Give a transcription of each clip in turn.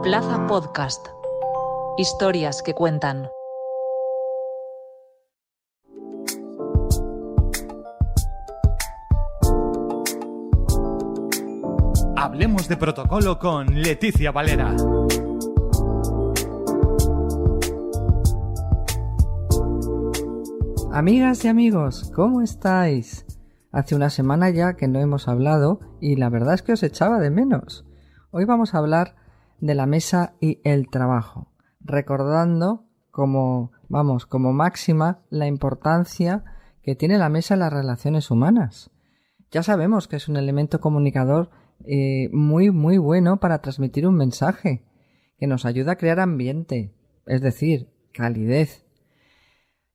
Plaza Podcast. Historias que cuentan. Hablemos de protocolo con Leticia Valera. Amigas y amigos, ¿cómo estáis? Hace una semana ya que no hemos hablado y la verdad es que os echaba de menos. Hoy vamos a hablar de la mesa y el trabajo, recordando como máxima la importancia que tiene la mesa en las relaciones humanas. Ya sabemos que es un elemento comunicador muy bueno para transmitir un mensaje, que nos ayuda a crear ambiente, es decir, calidez.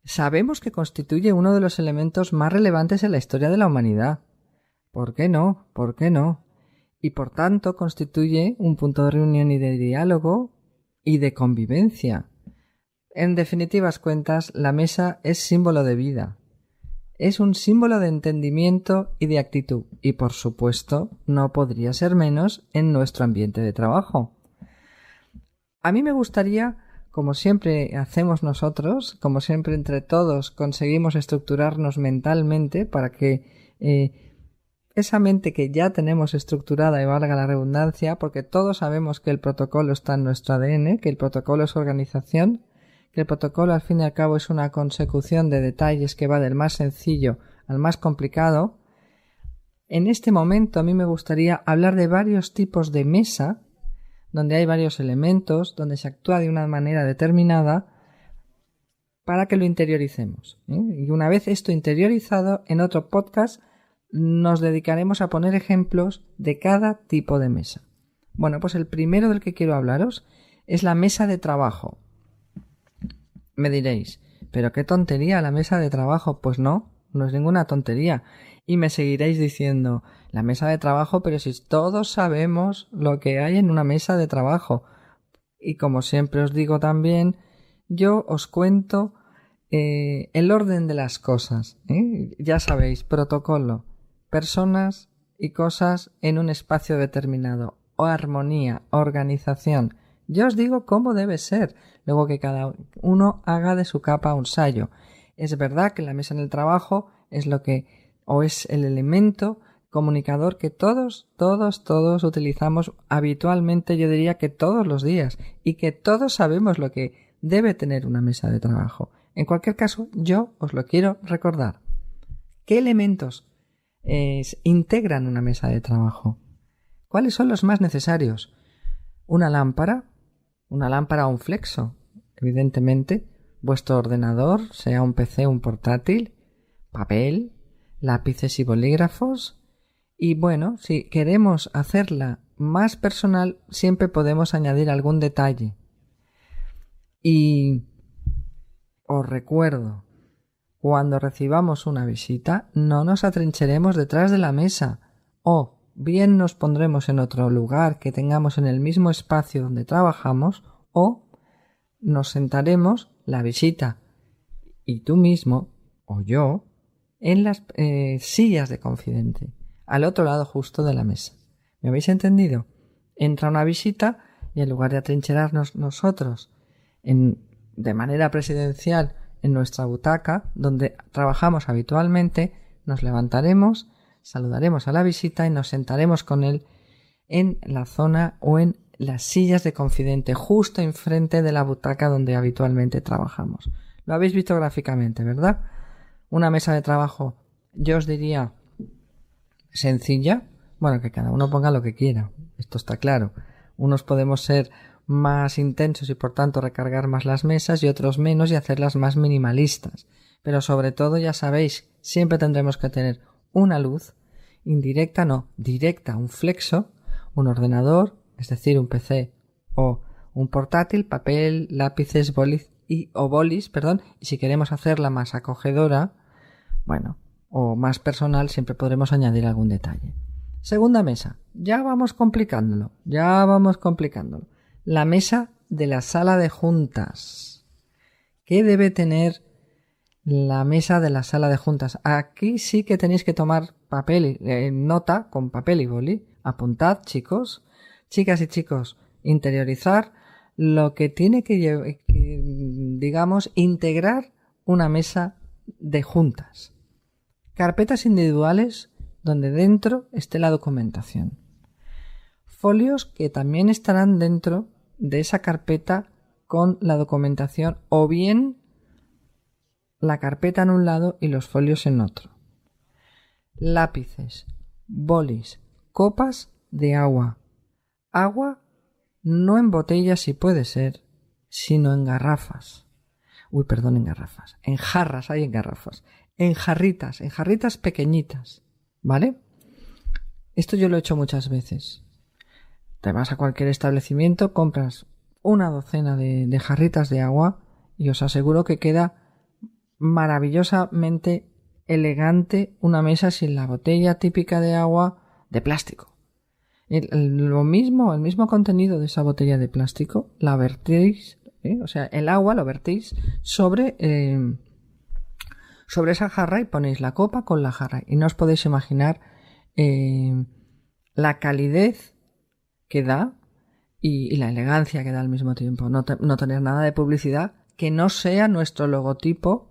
Sabemos que constituye uno de los elementos más relevantes en la historia de la humanidad. ¿Por qué no? ¿Por qué no? Y por tanto constituye un punto de reunión y de diálogo y de convivencia. En definitivas cuentas, la mesa es símbolo de vida. Es un símbolo de entendimiento y de actitud. Y por supuesto, no podría ser menos en nuestro ambiente de trabajo. A mí me gustaría, como siempre hacemos nosotros, como siempre entre todos conseguimos estructurarnos mentalmente para que esa mente que ya tenemos estructurada, y valga la redundancia, porque todos sabemos que el protocolo está en nuestro ADN, que el protocolo es organización, que el protocolo al fin y al cabo es una consecución de detalles que va del más sencillo al más complicado. En este momento a mí me gustaría hablar de varios tipos de mesa, donde hay varios elementos, donde se actúa de una manera determinada para que lo interioricemos. Y una vez esto interiorizado, en otro podcast nos dedicaremos a poner ejemplos de cada tipo de mesa. Bueno, pues el primero del que quiero hablaros es la mesa de trabajo. Me diréis, ¿pero qué tontería la mesa de trabajo? Pues no es ninguna tontería. Y me seguiréis diciendo, la mesa de trabajo, pero si todos sabemos lo que hay en una mesa de trabajo. Y como siempre os digo también, yo os cuento el orden de las cosas. Ya sabéis, protocolo, personas y cosas en un espacio determinado, o armonía, organización. Yo os digo cómo debe ser, luego que cada uno haga de su capa un sayo. Es verdad que la mesa en el trabajo es es el elemento comunicador que todos utilizamos habitualmente, yo diría que todos los días, y que todos sabemos lo que debe tener una mesa de trabajo. En cualquier caso, yo os lo quiero recordar. ¿Qué elementos integran una mesa de trabajo? ¿Cuáles son los más necesarios? Una lámpara o un flexo, evidentemente, vuestro ordenador, sea un PC o un portátil, papel, lápices y bolígrafos. Y bueno, si queremos hacerla más personal, siempre podemos añadir algún detalle. Y os recuerdo, cuando recibamos una visita, no nos atrincheremos detrás de la mesa, o bien nos pondremos en otro lugar que tengamos en el mismo espacio donde trabajamos, o nos sentaremos, la visita y tú mismo o yo, en las sillas de confidente, al otro lado justo de la mesa. ¿Me habéis entendido? Entra una visita y en lugar de atrincherarnos nosotros de manera presidencial en nuestra butaca, donde trabajamos habitualmente, nos levantaremos, saludaremos a la visita y nos sentaremos con él en la zona o en las sillas de confidente, justo enfrente de la butaca donde habitualmente trabajamos. Lo habéis visto gráficamente, ¿verdad? Una mesa de trabajo, yo os diría, sencilla. Bueno, que cada uno ponga lo que quiera, esto está claro. Unos podemos ser más intensos y por tanto recargar más las mesas y otros menos y hacerlas más minimalistas. Pero sobre todo, ya sabéis, siempre tendremos que tener una luz, indirecta no, directa, un flexo, un ordenador, es decir, un PC o un portátil, papel, lápices, bolis, y si queremos hacerla más acogedora, o más personal, siempre podremos añadir algún detalle. Segunda mesa, ya vamos complicándolo. La mesa de la sala de juntas. ¿Qué debe tener la mesa de la sala de juntas? Aquí sí que tenéis que tomar nota con papel y boli. Apuntad, chicos, chicas y chicos. interiorizar lo que tiene que, digamos, integrar una mesa de juntas. Carpetas individuales donde dentro esté la documentación. Folios que también estarán dentro de esa carpeta con la documentación, o bien la carpeta en un lado y los folios en otro. Lápices, bolis, copas de agua. Agua no en botellas si puede ser, sino en garrafas. En garrafas. En jarras, hay en garrafas. En jarritas pequeñitas. ¿Vale? Esto yo lo he hecho muchas veces. Te vas a cualquier establecimiento, compras una docena de jarritas de agua y os aseguro que queda maravillosamente elegante una mesa sin la botella típica de agua de plástico. El mismo contenido de esa botella de plástico la vertéis, o sea, el agua lo vertéis sobre esa jarra y ponéis la copa con la jarra y no os podéis imaginar la calidez que da y la elegancia que da al mismo tiempo. No tener nada de publicidad que no sea nuestro logotipo,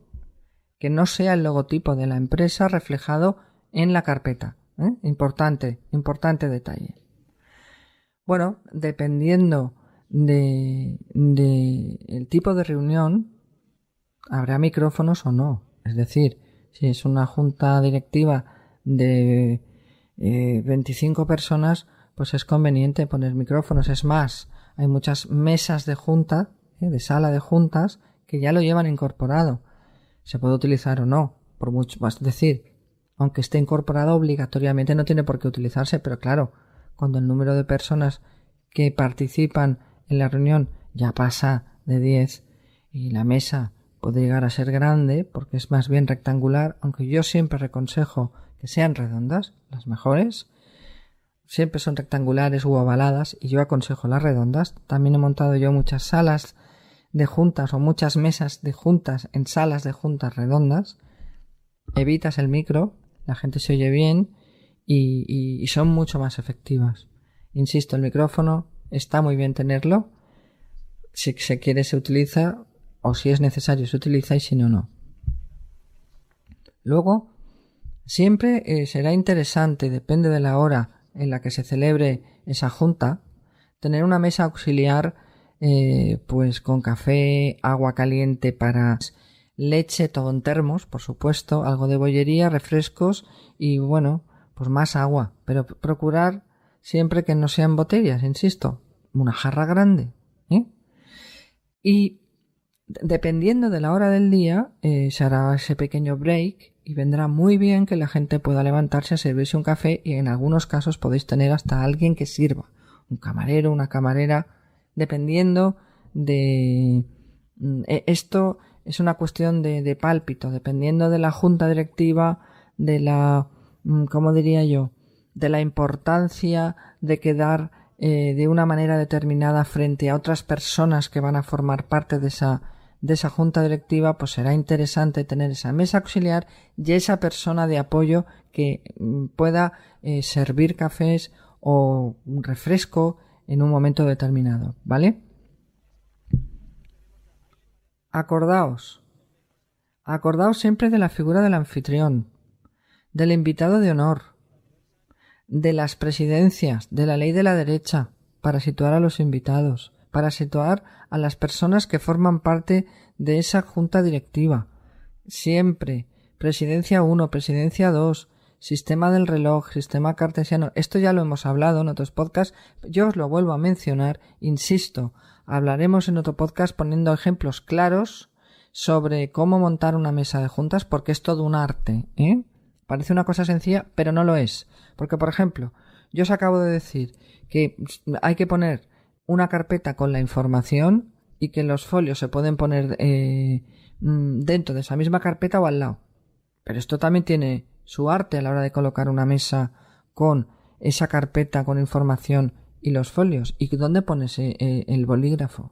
que no sea el logotipo de la empresa reflejado en la carpeta. Importante detalle. Bueno, dependiendo de el tipo de reunión, habrá micrófonos o no. Es decir, si es una junta directiva de 25 personas, pues es conveniente poner micrófonos. Es más, hay muchas mesas de junta, de sala de juntas, que ya lo llevan incorporado. Se puede utilizar o no, por mucho, es decir, aunque esté incorporado obligatoriamente no tiene por qué utilizarse, pero claro, cuando el número de personas que participan en la reunión ya pasa de 10 y la mesa puede llegar a ser grande porque es más bien rectangular, aunque yo siempre reconsejo que sean redondas, las mejores. Siempre son rectangulares u ovaladas y yo aconsejo las redondas. También he montado yo muchas salas de juntas o muchas mesas de juntas en salas de juntas redondas. Evitas el micro, la gente se oye bien y son mucho más efectivas. Insisto, el micrófono está muy bien tenerlo. Si se quiere se utiliza, o si es necesario se utiliza, y si no, no. Luego, siempre será interesante, depende de la hora en la que se celebre esa junta, tener una mesa auxiliar pues con café, agua caliente para leche, todo en termos, por supuesto, algo de bollería, refrescos y bueno, pues más agua, pero procurar siempre que no sean botellas, insisto, una jarra grande, y dependiendo de la hora del día se hará ese pequeño break y vendrá muy bien que la gente pueda levantarse a servirse un café y en algunos casos podéis tener hasta alguien que sirva, un camarero, una camarera, dependiendo de... Esto es una cuestión de pálpito, dependiendo de la junta directiva, de la... ¿cómo diría yo? De la importancia de quedar de una manera determinada frente a otras personas que van a formar parte de esa junta directiva, pues será interesante tener esa mesa auxiliar y esa persona de apoyo que pueda servir cafés o un refresco en un momento determinado, ¿vale? Acordaos siempre de la figura del anfitrión, del invitado de honor, de las presidencias, de la ley de la derecha, para situar a los invitados, para situar a las personas que forman parte de esa junta directiva. Siempre, presidencia 1, presidencia 2, sistema del reloj, sistema cartesiano. Esto ya lo hemos hablado en otros podcasts, yo os lo vuelvo a mencionar, insisto, hablaremos en otro podcast poniendo ejemplos claros sobre cómo montar una mesa de juntas porque es todo un arte, Parece una cosa sencilla, pero no lo es. Porque, por ejemplo, yo os acabo de decir que hay que poner una carpeta con la información y que los folios se pueden poner dentro de esa misma carpeta o al lado. Pero esto también tiene su arte a la hora de colocar una mesa con esa carpeta con información y los folios. ¿Y dónde pones el bolígrafo?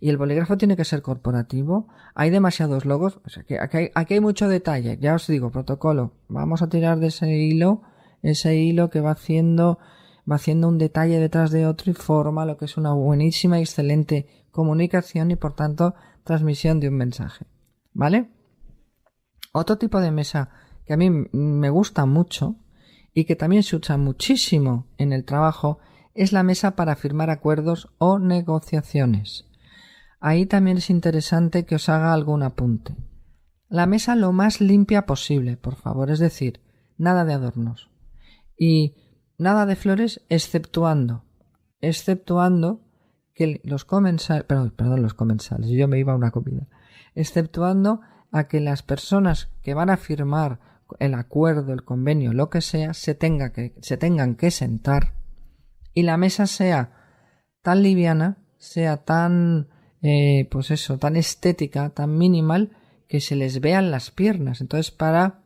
Y el bolígrafo tiene que ser corporativo. Hay demasiados logos. O sea que aquí hay mucho detalle. Ya os digo, protocolo. Vamos a tirar de ese hilo que va haciendo va haciendo un detalle detrás de otro y forma lo que es una buenísima y excelente comunicación y por tanto transmisión de un mensaje. ¿Vale? Otro tipo de mesa que a mí me gusta mucho y que también se usa muchísimo en el trabajo es la mesa para firmar acuerdos o negociaciones. Ahí también es interesante que os haga algún apunte. La mesa lo más limpia posible, por favor, es decir, nada de adornos y nada de flores exceptuando que los comensales, yo me iba a una comida, exceptuando a que las personas que van a firmar el acuerdo, el convenio, lo que sea, se tengan que sentar y la mesa sea tan liviana, sea tan tan estética, tan minimal, que se les vean las piernas. Entonces, para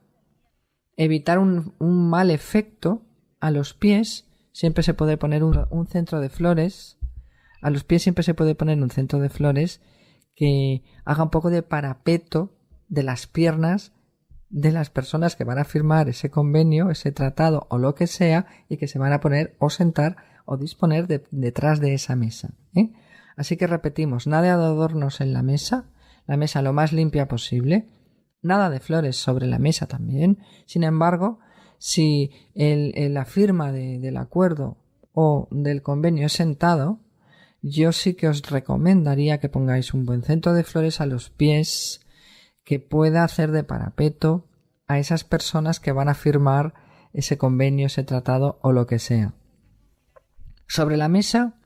evitar un mal efecto, a los pies siempre se puede poner un centro de flores. A los pies siempre se puede poner un centro de flores que haga un poco de parapeto de las piernas de las personas que van a firmar ese convenio, ese tratado o lo que sea, y que se van a poner o sentar o disponer detrás de esa mesa. Así que repetimos, nada de adornos en la mesa lo más limpia posible, nada de flores sobre la mesa también. Sin embargo, si la firma del acuerdo o del convenio es sentado, yo sí que os recomendaría que pongáis un buen centro de flores a los pies que pueda hacer de parapeto a esas personas que van a firmar ese convenio, ese tratado o lo que sea. Sobre la mesa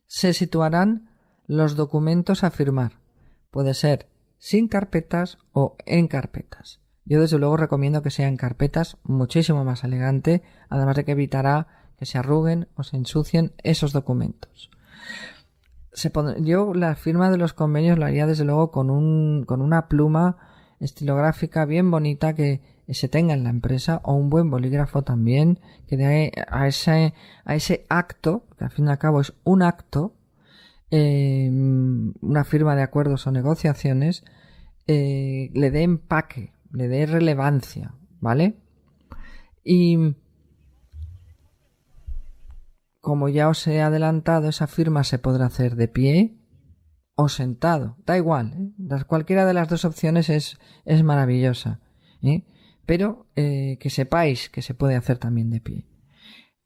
se situarán los documentos a firmar. Puede ser sin carpetas o en carpetas. Yo desde luego recomiendo que sea en carpetas, muchísimo más elegante, además de que evitará que se arruguen o se ensucien esos documentos. Yo la firma de los convenios lo haría desde luego con una pluma estilográfica bien bonita que se tenga en la empresa, o un buen bolígrafo también, que dé a ese acto, que al fin y al cabo es un acto, una firma de acuerdos o negociaciones, le dé empaque, le dé relevancia, ¿vale? Y como ya os he adelantado, esa firma se podrá hacer de pie o sentado, da igual, cualquiera de las dos opciones es maravillosa, pero que sepáis que se puede hacer también de pie.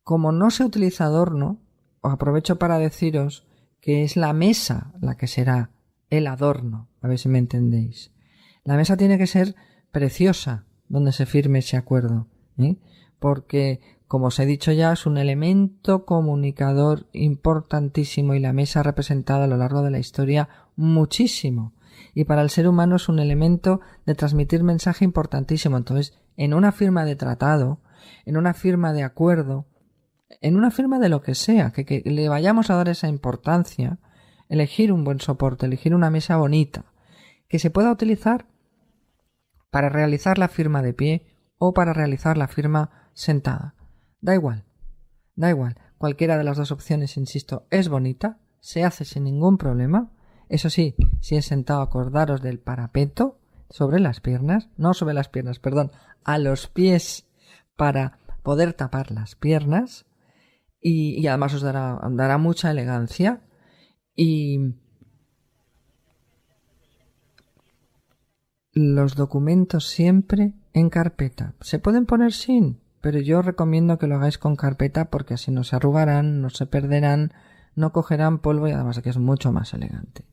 Como no se utiliza adorno, os aprovecho para deciros que es la mesa la que será el adorno, a ver si me entendéis. La mesa tiene que ser preciosa donde se firme ese acuerdo, porque, como os he dicho ya, es un elemento comunicador importantísimo y la mesa ha representado a lo largo de la historia muchísimo. Y para el ser humano es un elemento de transmitir mensaje importantísimo. Entonces, en una firma de tratado, en una firma de acuerdo, en una firma de lo que sea, que le vayamos a dar esa importancia, elegir un buen soporte, elegir una mesa bonita, que se pueda utilizar para realizar la firma de pie o para realizar la firma sentada. Da igual. Cualquiera de las dos opciones, insisto, es bonita, se hace sin ningún problema. Eso sí, si es sentado, acordaros del parapeto sobre las piernas, no sobre las piernas, perdón, a los pies para poder tapar las piernas y además os dará mucha elegancia y los documentos siempre en carpeta. Se pueden poner sin, pero yo recomiendo que lo hagáis con carpeta porque así no se arrugarán, no se perderán, no cogerán polvo y además de que es mucho más elegante.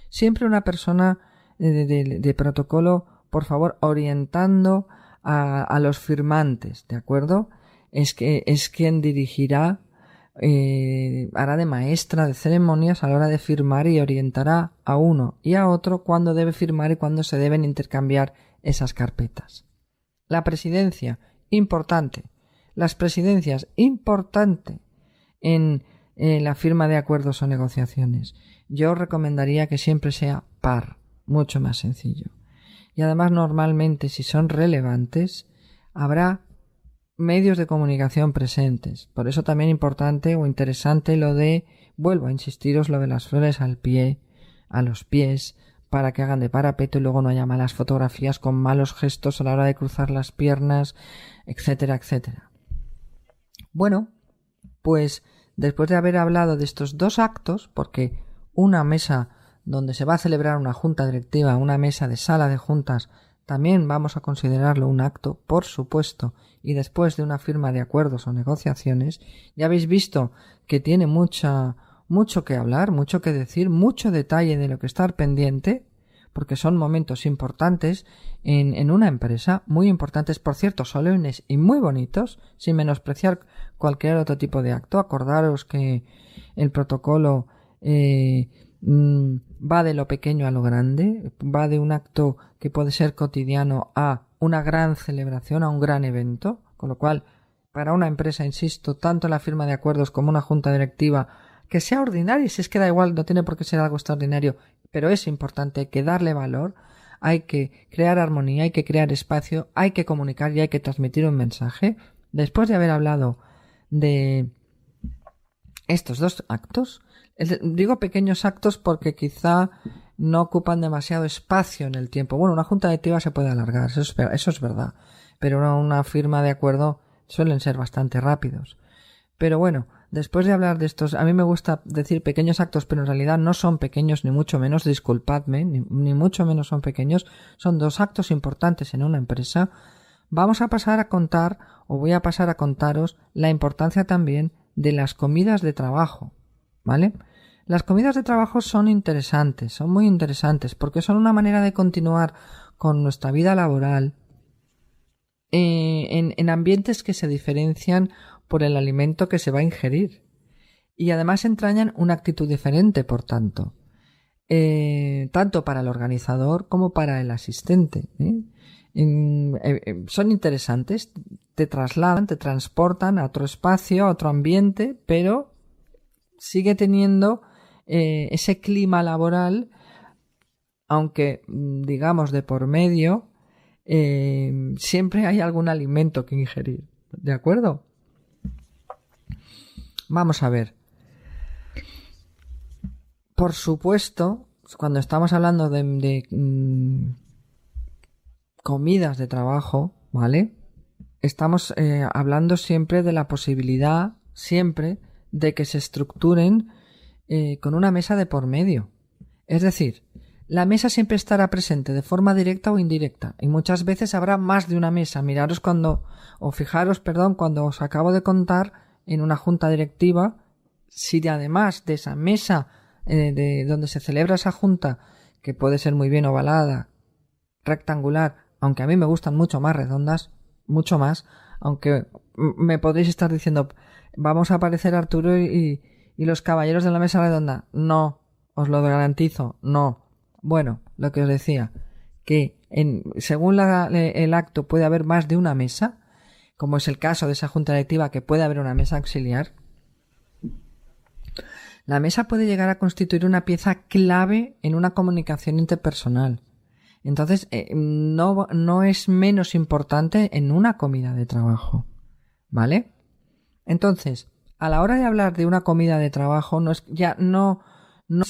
Siempre una persona de protocolo, por favor, orientando a los firmantes, ¿de acuerdo? Es quien dirigirá, hará de maestra de ceremonias a la hora de firmar y orientará a uno y a otro cuándo debe firmar y cuándo se deben intercambiar esas carpetas. La presidencia, importante. Las presidencias, importante en la firma de acuerdos o negociaciones. Yo recomendaría que siempre sea par, mucho más sencillo. Y además normalmente, si son relevantes, habrá medios de comunicación presentes. Por eso también importante o interesante lo de, vuelvo a insistiros, lo de las flores al pie, a los pies, para que hagan de parapeto y luego no haya malas fotografías con malos gestos a la hora de cruzar las piernas, etcétera, etcétera. Bueno, Pues después de haber hablado de estos dos actos, porque una mesa donde se va a celebrar una junta directiva, una mesa de sala de juntas, también vamos a considerarlo un acto, por supuesto, y después de una firma de acuerdos o negociaciones, ya habéis visto que tiene mucho que hablar, mucho que decir, mucho detalle de lo que estar pendiente, porque son momentos importantes en una empresa, muy importantes, por cierto, solemnes y muy bonitos, sin menospreciar cualquier otro tipo de acto. Acordaros que el protocolo va de lo pequeño a lo grande, va de un acto que puede ser cotidiano a una gran celebración, a un gran evento, con lo cual, para una empresa, insisto, tanto la firma de acuerdos como una junta directiva, que sea ordinaria, si es que da igual, no tiene por qué ser algo extraordinario, pero es importante, hay que darle valor, hay que crear armonía, hay que crear espacio, hay que comunicar y hay que transmitir un mensaje. Después de haber hablado de estos dos actos, digo pequeños actos porque quizá no ocupan demasiado espacio en el tiempo. Bueno, una junta directiva se puede alargar, eso es verdad, pero una firma de acuerdo suelen ser bastante rápidos. Pero bueno, después de hablar de estos, a mí me gusta decir pequeños actos, pero en realidad no son pequeños ni mucho menos, disculpadme, ni mucho menos son pequeños, son dos actos importantes en una empresa. Vamos a pasar a contar, o voy a pasar a contaros, la importancia también de las comidas de trabajo, ¿vale? Las comidas de trabajo son interesantes, son muy interesantes, porque son una manera de continuar con nuestra vida laboral en ambientes que se diferencian por el alimento que se va a ingerir. Y además entrañan una actitud diferente, por tanto. Tanto para el organizador como para el asistente. Son interesantes, te trasladan, te transportan a otro espacio, a otro ambiente, pero sigue teniendo ese clima laboral, aunque digamos de por medio siempre hay algún alimento que ingerir. ¿De acuerdo? Vamos a ver. Por supuesto, cuando estamos hablando de comidas de trabajo, ¿vale? Estamos hablando siempre de la posibilidad, siempre, de que se estructuren con una mesa de por medio. Es decir, la mesa siempre estará presente de forma directa o indirecta, y muchas veces habrá más de una mesa. Fijaros, cuando os acabo de contar en una junta directiva, si además de esa mesa de donde se celebra esa junta, que puede ser muy bien ovalada, rectangular, aunque a mí me gustan mucho más redondas, mucho más, aunque me podréis estar diciendo, vamos a aparecer Arturo y los caballeros de la mesa redonda. No, os lo garantizo, no. Bueno, lo que os decía, que según el acto puede haber más de una mesa, como es el caso de esa junta directiva, que puede haber una mesa auxiliar. La mesa puede llegar a constituir una pieza clave en una comunicación interpersonal. Entonces, no es menos importante en una comida de trabajo, ¿vale? Entonces, a la hora de hablar de una comida de trabajo, no es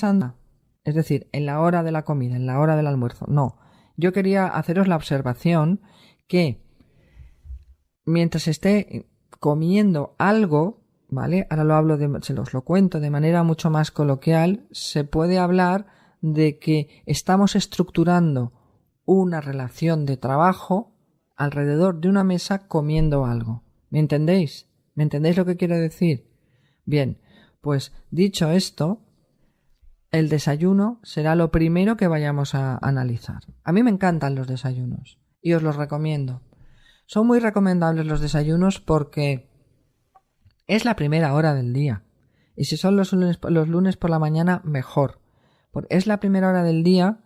anda. Es decir, en la hora de la comida, en la hora del almuerzo, no. Yo quería haceros la observación que mientras esté comiendo algo, ¿vale? Ahora se os lo cuento de manera mucho más coloquial, se puede hablar de que estamos estructurando una relación de trabajo alrededor de una mesa comiendo algo. ¿Me entendéis? ¿Me entendéis lo que quiero decir? Bien, pues dicho esto, el desayuno será lo primero que vayamos a analizar. A mí me encantan los desayunos y os los recomiendo. Son muy recomendables los desayunos porque es la primera hora del día. Y si son los lunes por la mañana, mejor. Porque es la primera hora del día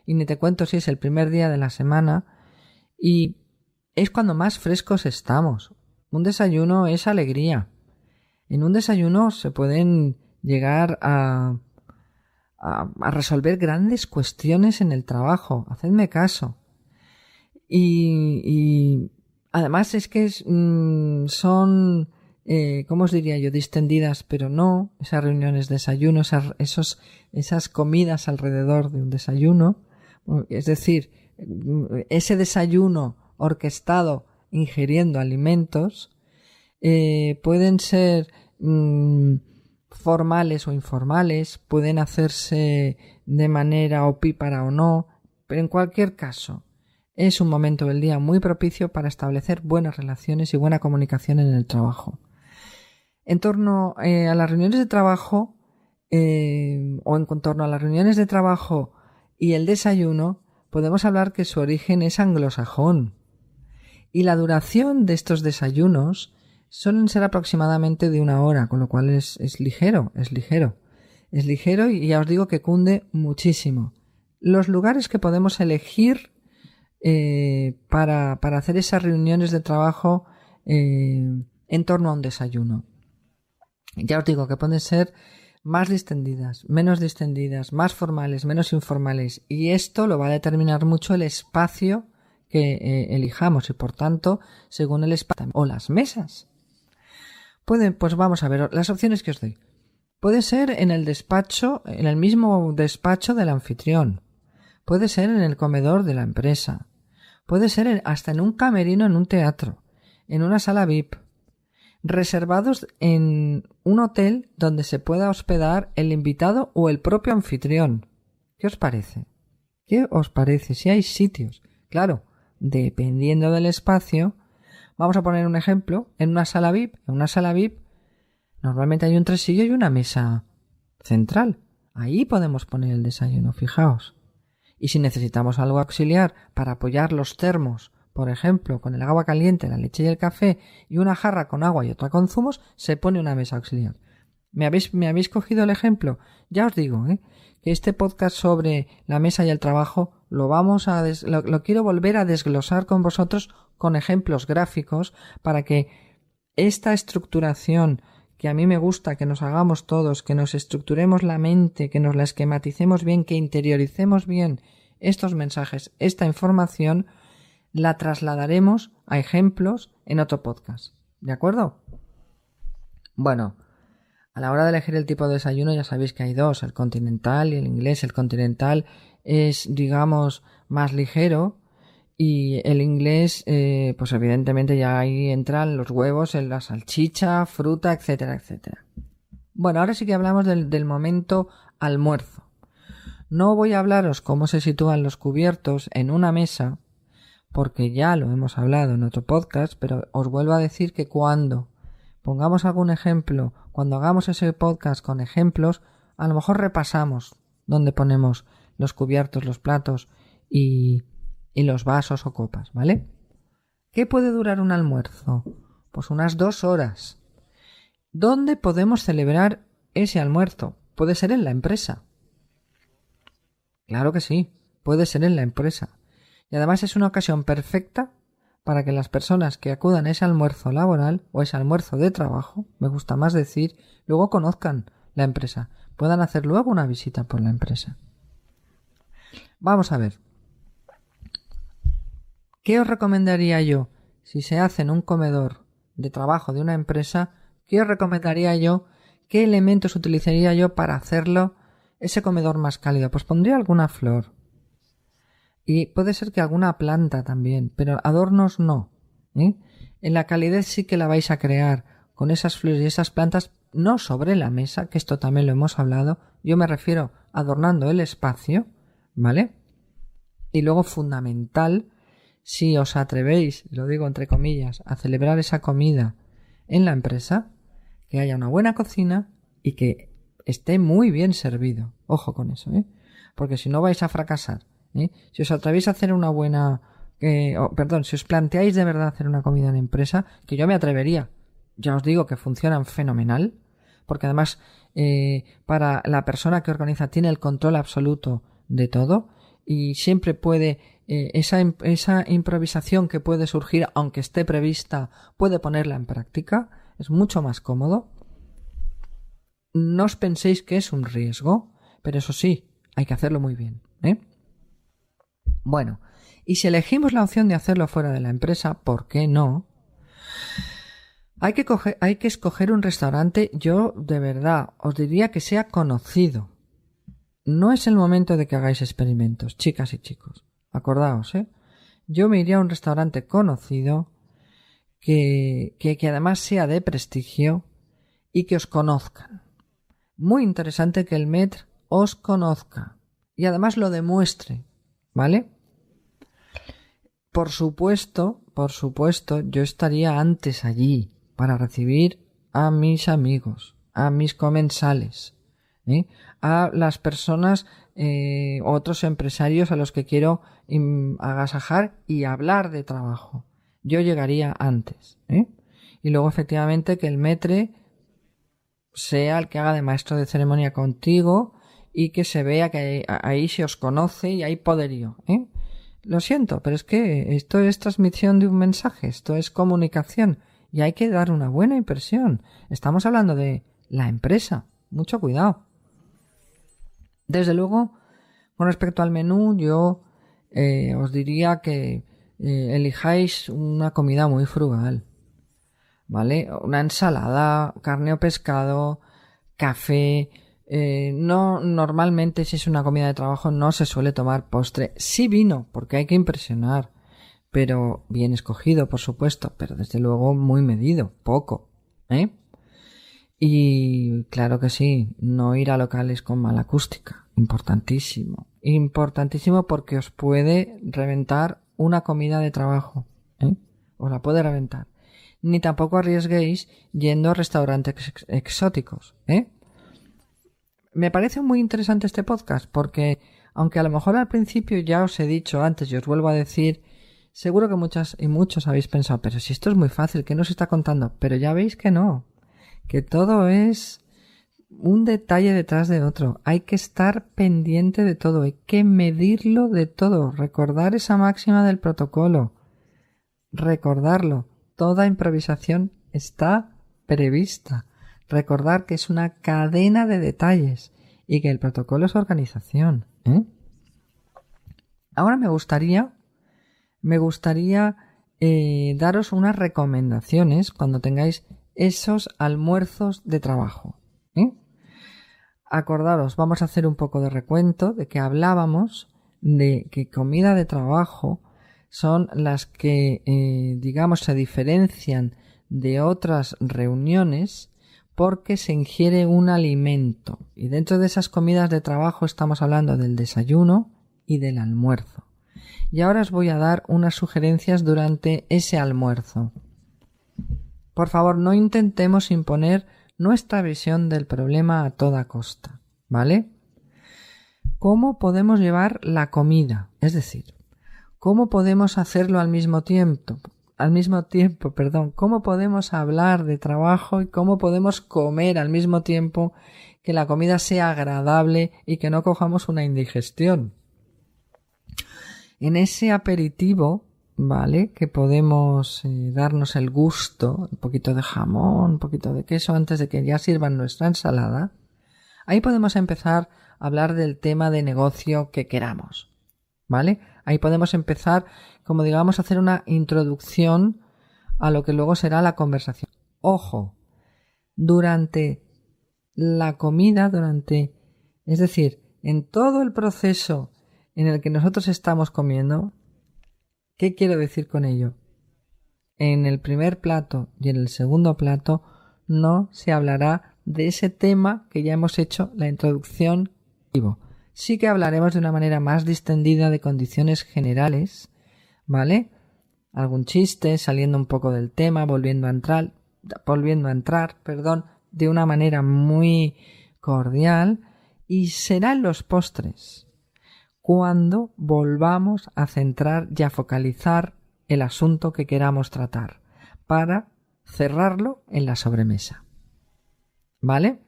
y ni te cuento si es el primer día de la semana y es cuando más frescos estamos. Un desayuno es alegría. En un desayuno se pueden llegar a resolver grandes cuestiones en el trabajo. Hacedme caso. Y además es que son, ¿cómo os diría yo? Distendidas, pero no. Esas reuniones de desayuno, esas comidas alrededor de un desayuno. Es decir, ese desayuno orquestado ingiriendo alimentos pueden ser formales o informales, pueden hacerse de manera opípara o no, pero en cualquier caso es un momento del día muy propicio para establecer buenas relaciones y buena comunicación en el trabajo. En torno a las reuniones de trabajo o en torno a las reuniones de trabajo y el desayuno, podemos hablar que su origen es anglosajón y la duración de estos desayunos suelen ser aproximadamente de 1 hora, con lo cual es ligero y ya os digo que cunde muchísimo. Los lugares que podemos elegir para hacer esas reuniones de trabajo en torno a un desayuno. Ya os digo que pueden ser más distendidas, menos distendidas, más formales, menos informales, y esto lo va a determinar mucho el espacio que elijamos y por tanto según el espacio o las mesas. Pues vamos a ver las opciones que os doy. Puede ser en el despacho, en el mismo despacho del anfitrión. Puede ser en el comedor de la empresa. Puede ser hasta en un camerino en un teatro, en una sala VIP. Reservados en un hotel donde se pueda hospedar el invitado o el propio anfitrión. ¿Qué os parece? ¿Qué os parece? Si hay sitios. Claro, dependiendo del espacio. Vamos a poner un ejemplo. En una sala VIP normalmente hay un tresillo y una mesa central. Ahí podemos poner el desayuno, fijaos. Y si necesitamos algo auxiliar para apoyar los termos, por ejemplo, con el agua caliente, la leche y el café, y una jarra con agua y otra con zumos, se pone una mesa auxiliar. ¿Me habéis cogido el ejemplo? Ya os digo, que este podcast sobre la mesa y el trabajo lo quiero volver a desglosar con vosotros con ejemplos gráficos para que esta estructuración que a mí me gusta que nos hagamos todos, que nos estructuremos la mente, que nos la esquematicemos bien, que interioricemos bien estos mensajes, esta información, la trasladaremos a ejemplos en otro podcast. ¿De acuerdo? Bueno, a la hora de elegir el tipo de desayuno ya sabéis que hay dos, el continental y el inglés. El continental es, digamos, más ligero y el inglés, pues evidentemente ya ahí entran los huevos, en la salchicha, fruta, etcétera, etcétera. Bueno, ahora sí que hablamos del momento almuerzo. No voy a hablaros cómo se sitúan los cubiertos en una mesa, porque ya lo hemos hablado en otro podcast, pero os vuelvo a decir que cuando pongamos algún ejemplo, cuando hagamos ese podcast con ejemplos, a lo mejor repasamos dónde ponemos los cubiertos, los platos y los vasos o copas, ¿vale? ¿Qué puede durar un almuerzo? Pues unas 2 horas. ¿Dónde podemos celebrar ese almuerzo? Puede ser en la empresa. Claro que sí, puede ser en la empresa. Y además es una ocasión perfecta para que las personas que acudan a ese almuerzo laboral o ese almuerzo de trabajo, me gusta más decir, luego conozcan la empresa, puedan hacer luego una visita por la empresa. Vamos a ver. ¿Qué os recomendaría yo si se hace en un comedor de trabajo de una empresa? ¿Qué os recomendaría yo? ¿Qué elementos utilizaría yo para hacerlo ese comedor más cálido? Pues pondría alguna flor. Y puede ser que alguna planta también, pero adornos no. En la calidez sí que la vais a crear con esas flores y esas plantas, no sobre la mesa, que esto también lo hemos hablado. Yo me refiero adornando el espacio, ¿vale? Y luego fundamental, si os atrevéis, lo digo entre comillas, a celebrar esa comida en la empresa, que haya una buena cocina y que esté muy bien servido. Ojo con eso, porque si no vais a fracasar. Si os atrevéis a hacer una buena... si os planteáis de verdad hacer una comida en empresa, que yo me atrevería, ya os digo que funcionan fenomenal, porque además para la persona que organiza tiene el control absoluto de todo y siempre puede... esa improvisación que puede surgir, aunque esté prevista, puede ponerla en práctica, es mucho más cómodo. No os penséis que es un riesgo, pero eso sí, hay que hacerlo muy bien, Bueno, y si elegimos la opción de hacerlo fuera de la empresa, ¿por qué no? Hay que escoger un restaurante, yo de verdad os diría que sea conocido. No es el momento de que hagáis experimentos, chicas y chicos. Acordaos, Yo me iría a un restaurante conocido que además sea de prestigio y que os conozcan. Muy interesante que el maître os conozca y además lo demuestre, ¿vale? Por supuesto, yo estaría antes allí para recibir a mis amigos, a mis comensales, a las personas, otros empresarios a los que quiero agasajar y hablar de trabajo. Yo llegaría antes, y luego efectivamente que el maître sea el que haga de maestro de ceremonia contigo y que se vea que ahí se os conoce y hay poderío, Lo siento, pero es que esto es transmisión de un mensaje, esto es comunicación y hay que dar una buena impresión. Estamos hablando de la empresa, mucho cuidado. Desde luego, con respecto al menú, yo os diría que elijáis una comida muy frugal, ¿vale? Una ensalada, carne o pescado, café. No, normalmente si es una comida de trabajo no se suele tomar postre. Sí vino, porque hay que impresionar, pero bien escogido, por supuesto, pero desde luego muy medido, poco, Y claro que sí, no ir a locales con mala acústica, importantísimo, importantísimo porque os puede reventar una comida de trabajo, os la puede reventar. Ni tampoco arriesguéis yendo a restaurantes exóticos, Me parece muy interesante este podcast porque, aunque a lo mejor al principio ya os he dicho antes y os vuelvo a decir, seguro que muchas y muchos habéis pensado, pero si esto es muy fácil, ¿qué nos está contando? Pero ya veis que no, que todo es un detalle detrás de otro. Hay que estar pendiente de todo, hay que medirlo de todo, recordar esa máxima del protocolo, recordarlo. Toda improvisación está prevista. Recordar que es una cadena de detalles y que el protocolo es organización. Ahora me gustaría daros unas recomendaciones cuando tengáis esos almuerzos de trabajo. Acordaros, vamos a hacer un poco de recuento de que hablábamos de que comida de trabajo son las que, digamos, se diferencian de otras reuniones porque se ingiere un alimento. Y dentro de esas comidas de trabajo estamos hablando del desayuno y del almuerzo. Y ahora os voy a dar unas sugerencias durante ese almuerzo. Por favor, no intentemos imponer nuestra visión del problema a toda costa, ¿vale? ¿Cómo podemos llevar la comida? Es decir, ¿cómo podemos hacerlo al mismo tiempo? ¿Cómo podemos hablar de trabajo y cómo podemos comer al mismo tiempo que la comida sea agradable y que no cojamos una indigestión? En ese aperitivo, ¿vale? Que podemos darnos el gusto, un poquito de jamón, un poquito de queso antes de que ya sirvan nuestra ensalada. Ahí podemos empezar a hablar del tema de negocio que queramos, ¿vale? Ahí podemos empezar, como digamos, a hacer una introducción a lo que luego será la conversación. Ojo, durante la comida, es decir, en todo el proceso en el que nosotros estamos comiendo, ¿qué quiero decir con ello? En el primer plato y en el segundo plato no se hablará de ese tema que ya hemos hecho la introducción. Sí que hablaremos de una manera más distendida de condiciones generales, ¿vale? Algún chiste, saliendo un poco del tema, volviendo a entrar, de una manera muy cordial, y serán los postres cuando volvamos a centrar y a focalizar el asunto que queramos tratar para cerrarlo en la sobremesa, ¿vale?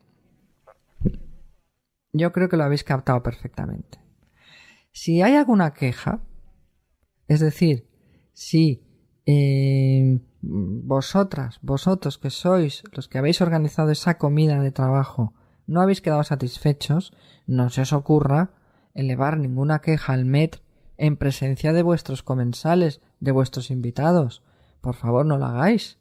Yo creo que lo habéis captado perfectamente. Si hay alguna queja, es decir, si vosotros que sois los que habéis organizado esa comida de trabajo, no habéis quedado satisfechos, no se os ocurra elevar ninguna queja al maître en presencia de vuestros comensales, de vuestros invitados. Por favor, no lo hagáis,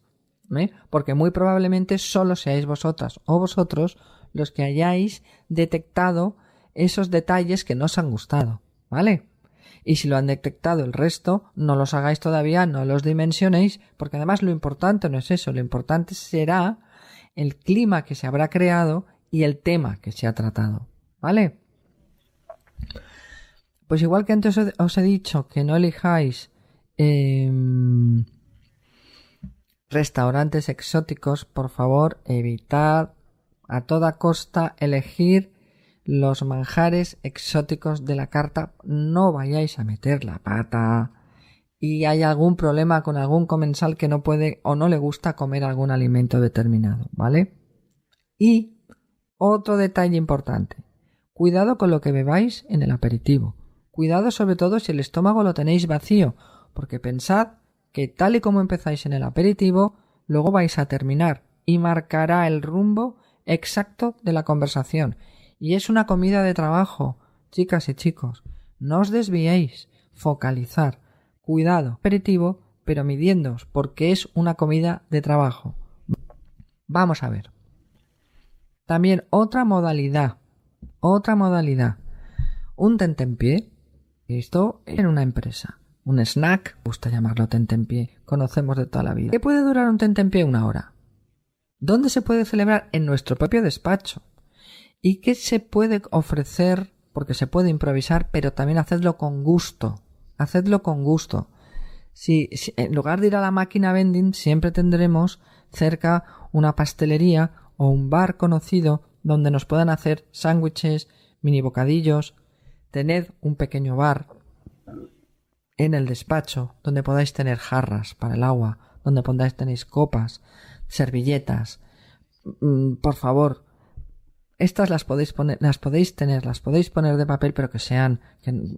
porque muy probablemente solo seáis vosotras o vosotros los que hayáis detectado esos detalles que no os han gustado, ¿vale? Y si lo han detectado el resto, no los hagáis todavía, no los dimensionéis, porque además lo importante no es eso, lo importante será el clima que se habrá creado y el tema que se ha tratado, ¿vale? Pues igual que antes os he dicho que no elijáis restaurantes exóticos, por favor, evitad a toda costa elegir los manjares exóticos de la carta. No vayáis a meter la pata y hay algún problema con algún comensal que no puede o no le gusta comer algún alimento determinado, ¿vale? Y otro detalle importante, cuidado con lo que bebáis en el aperitivo. Cuidado sobre todo si el estómago lo tenéis vacío, porque pensad que tal y como empezáis en el aperitivo, luego vais a terminar y marcará el rumbo exacto de la conversación. Y es una comida de trabajo, chicas y chicos. No os desviéis, focalizar. Cuidado, aperitivo, pero midiéndoos, porque es una comida de trabajo. Vamos a ver. También otra modalidad. Un tentempié. Esto en una empresa. Un snack, gusta llamarlo tentempié, conocemos de toda la vida. ¿Qué puede durar un tentempié? 1 hora. ¿Dónde se puede celebrar? En nuestro propio despacho. ¿Y qué se puede ofrecer? Porque se puede improvisar, pero también hacedlo con gusto. Hacedlo con gusto. Si en lugar de ir a la máquina vending, siempre tendremos cerca una pastelería o un bar conocido donde nos puedan hacer sándwiches, mini bocadillos. Tened un pequeño bar en el despacho donde podáis tener jarras para el agua, donde podáis tener copas, servilletas. Por favor, estas las podéis poner de papel, pero que sean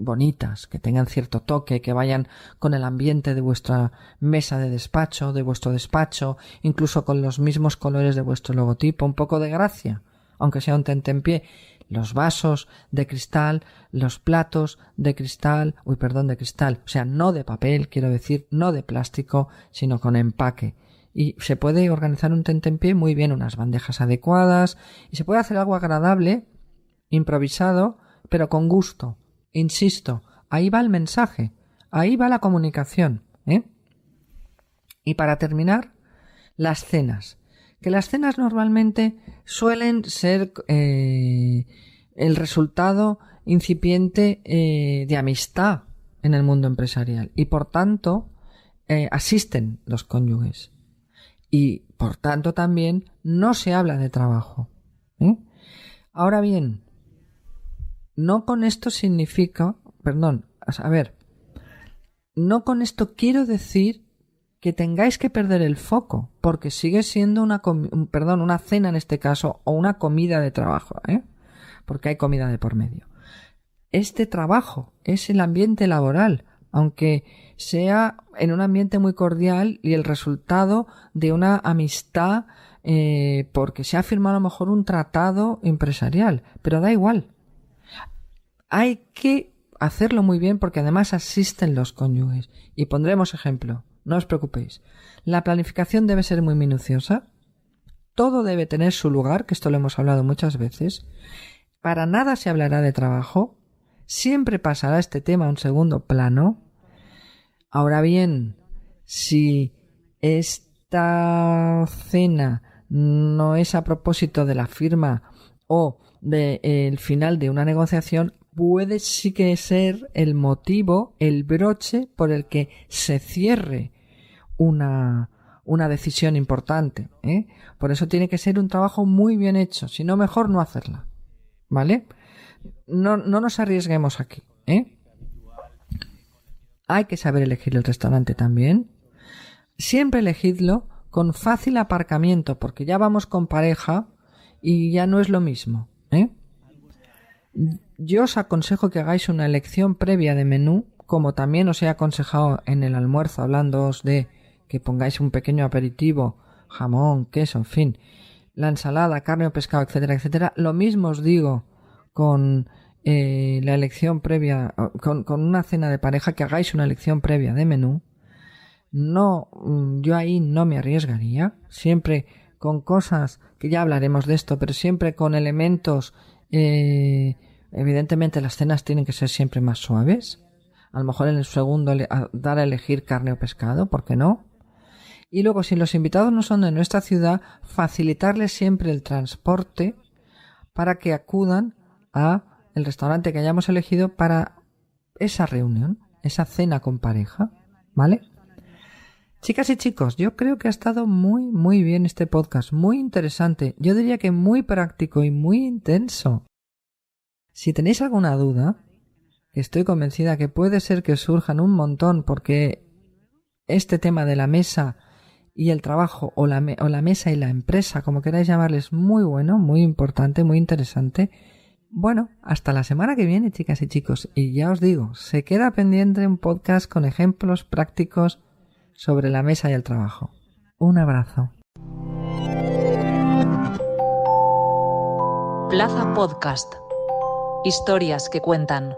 bonitas, que tengan cierto toque, que vayan con el ambiente de vuestra mesa de despacho, de vuestro despacho, incluso con los mismos colores de vuestro logotipo, un poco de gracia, aunque sea un tentempié. Los vasos de cristal, los platos de cristal, o sea, no de papel, quiero decir, no de plástico, sino con empaque. Y se puede organizar un tentempié muy bien, unas bandejas adecuadas, y se puede hacer algo agradable, improvisado, pero con gusto. Insisto, ahí va el mensaje, ahí va la comunicación, ¿eh? Y para terminar, las cenas. Que las cenas normalmente suelen ser el resultado incipiente de amistad en el mundo empresarial y por tanto asisten los cónyuges y por tanto también no se habla de trabajo, ¿eh? Ahora bien, no con esto no con esto quiero decir que tengáis que perder el foco, porque sigue siendo una cena en este caso, o una comida de trabajo, ¿eh? Porque hay comida de por medio. Este trabajo es el ambiente laboral, aunque sea en un ambiente muy cordial y el resultado de una amistad, porque se ha firmado a lo mejor un tratado empresarial, pero da igual. Hay que hacerlo muy bien porque además asisten los cónyuges. Y pondremos ejemplo. No os preocupéis. La planificación debe ser muy minuciosa. Todo debe tener su lugar, que esto lo hemos hablado muchas veces. Para nada se hablará de trabajo. Siempre pasará este tema a un segundo plano. Ahora bien, si esta cena no es a propósito de la firma o del final de una negociación, puede sí que ser el motivo, el broche por el que se cierre una decisión importante, ¿eh? Por eso tiene que ser un trabajo muy bien hecho, si no mejor no hacerla, ¿vale? No nos arriesguemos aquí, ¿eh? Hay que saber elegir el restaurante también. Siempre elegidlo con fácil aparcamiento, porque ya vamos con pareja y ya no es lo mismo, ¿eh? Yo os aconsejo que hagáis una elección previa de menú, como también os he aconsejado en el almuerzo, hablándoos de que pongáis un pequeño aperitivo, jamón, queso, en fin, la ensalada, carne o pescado, etcétera, etcétera. Lo mismo os digo con la elección previa, con una cena de pareja, que hagáis una elección previa de menú. No, yo ahí no me arriesgaría, siempre con cosas, que ya hablaremos de esto, pero siempre con elementos. Evidentemente las cenas tienen que ser siempre más suaves. A lo mejor en el segundo dar a elegir carne o pescado, ¿por qué no? Y luego, si los invitados no son de nuestra ciudad, facilitarles siempre el transporte para que acudan a el restaurante que hayamos elegido para esa reunión, esa cena con pareja, ¿vale? Chicas y chicos, yo creo que ha estado muy bien este podcast, muy interesante, yo diría que muy práctico y muy intenso. Si tenéis alguna duda, estoy convencida que puede ser que os surjan un montón porque este tema de la mesa y el trabajo o la mesa y la empresa, como queráis llamarle, es muy bueno, muy importante, muy interesante. Bueno, hasta la semana que viene, chicas y chicos, y ya os digo, se queda pendiente un podcast con ejemplos prácticos sobre la mesa y el trabajo. Un abrazo. Plaza Podcast. Historias que cuentan.